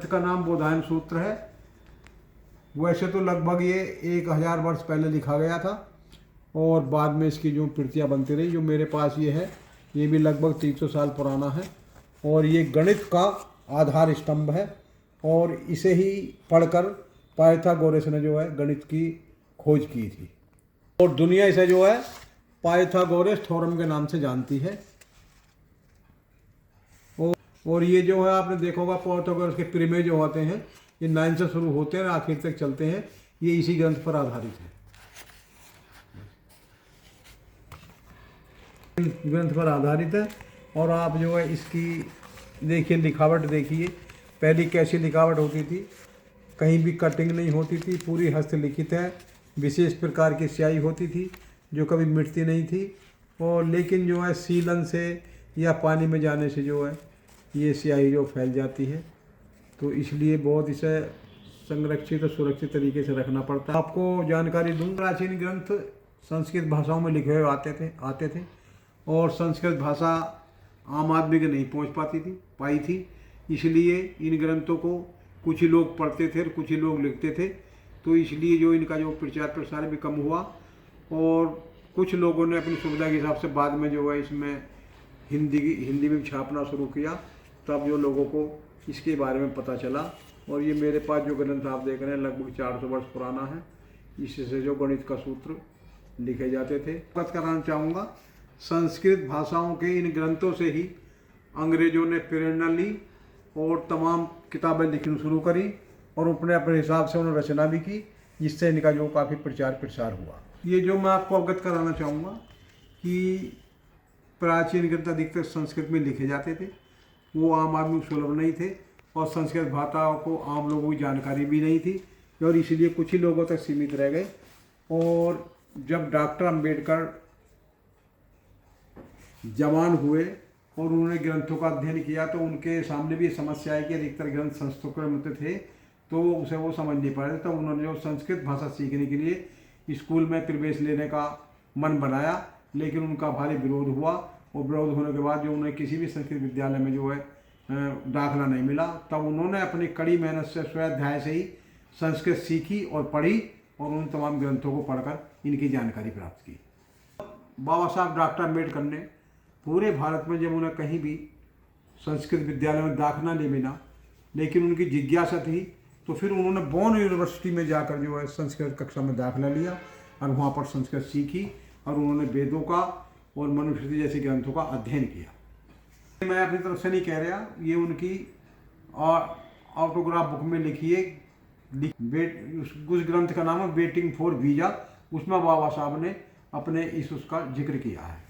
ग्रंथ का नाम बोधायन सूत्र है। वैसे तो लगभग ये 1000 वर्ष पहले लिखा गया था और बाद में इसकी जो प्रतियाँ बनती रही। जो मेरे पास ये है ये भी लगभग 300 साल पुराना है और ये गणित का आधार स्तंभ है और इसे ही पढ़कर पाइथागोरस ने जो है गणित की खोज की थी और दुनिया इसे जो है पाइथागोरस थ्योरम के नाम से जानती है। और ये जो है आपने देखा होगा पाइथागोरस के प्रमेय जो होते हैं ये 9 से शुरू होते हैं आखिर तक चलते हैं, ये इसी ग्रंथ पर आधारित है। ग्रंथ पर आधारित है और आप जो है इसकी देखिए लिखावट देखिए, पहली कैसी लिखावट होती थी, कहीं भी कटिंग नहीं होती थी, पूरी हस्तलिखित है, विशेष प्रकार की स्याही होती थी जो कभी मिटती नहीं थी और लेकिन जो है सीलन से या पानी में जाने से जो है ये स्याही जो फैल जाती है, तो इसलिए बहुत इसे संरक्षित और सुरक्षित तरीके से रखना पड़ता है। आपको जानकारी दूँ, प्राचीन ग्रंथ संस्कृत भाषाओं में लिखे हुए आते थे और संस्कृत भाषा आम आदमी के नहीं पहुंच पाई थी, इसलिए इन ग्रंथों को कुछ ही लोग पढ़ते थे और कुछ ही लोग लिखते थे, तो इसलिए जो इनका जो प्रचार प्रसार भी कम हुआ और कुछ लोगों ने अपनी सुविधा के हिसाब से बाद में जो है इसमें हिंदी में छापना शुरू किया, तब जो लोगों को इसके बारे में पता चला। और ये मेरे पास जो ग्रंथ आप देख रहे हैं लगभग 400 वर्ष पुराना है, इससे जो गणित का सूत्र लिखे जाते थे। बात कराना चाहूँगा, संस्कृत भाषाओं के इन ग्रंथों से ही अंग्रेजों ने प्रेरणा ली और तमाम किताबें लिखनी शुरू करी और अपने हिसाब से उन्होंने रचना भी की, जिससे इनका जो काफ़ी प्रचार प्रसार हुआ। ये जो मैं आपको अवगत कराना चाहूँगा कि प्राचीन ग्रंथ अधिकतर संस्कृत में लिखे जाते थे, वो आम आदमी को सुलभ नहीं थे और संस्कृत भाषा को आम लोगों की जानकारी भी नहीं थी और इसलिए कुछ ही लोगों तक सीमित रह गए। और जब डॉक्टर अम्बेडकर जवान हुए और उन्होंने ग्रंथों का अध्ययन किया तो उनके सामने भी समस्या है कि अधिकतर ग्रंथ संस्कृत में थे, तो उसे वो समझ नहीं पा रहे थे। तो उन्होंने जो संस्कृत भाषा सीखने के लिए स्कूल में प्रवेश लेने का मन बनाया, लेकिन उनका भारी विरोध हुआ और विरोध होने के बाद जो उन्हें किसी भी संस्कृत विद्यालय में जो है दाखिला नहीं मिला, तब उन्होंने अपनी कड़ी मेहनत से स्वाध्याय से ही संस्कृत सीखी और पढ़ी और उन तमाम ग्रंथों को पढ़कर इनकी जानकारी प्राप्त की। बाबा साहब डॉक्टर अम्बेडकर ने पूरे भारत में जब उन्हें कहीं भी संस्कृत विद्यालय में दाखिला नहीं मिला, लेकिन उनकी जिज्ञासा थी, तो फिर उन्होंने बॉन यूनिवर्सिटी में जाकर जो है संस्कृत कक्षा में दाखिला लिया और वहाँ पर संस्कृत सीखी और उन्होंने वेदों का और मनुस्मृति जैसे ग्रंथों का अध्ययन किया। मैं अपनी तरफ से नहीं कह रहा, ये उनकी ऑटोग्राफ बुक में लिखी है, उस ग्रंथ का नाम है वेटिंग फॉर वीजा, उसमें बाबा साहब ने अपने उसका जिक्र किया है।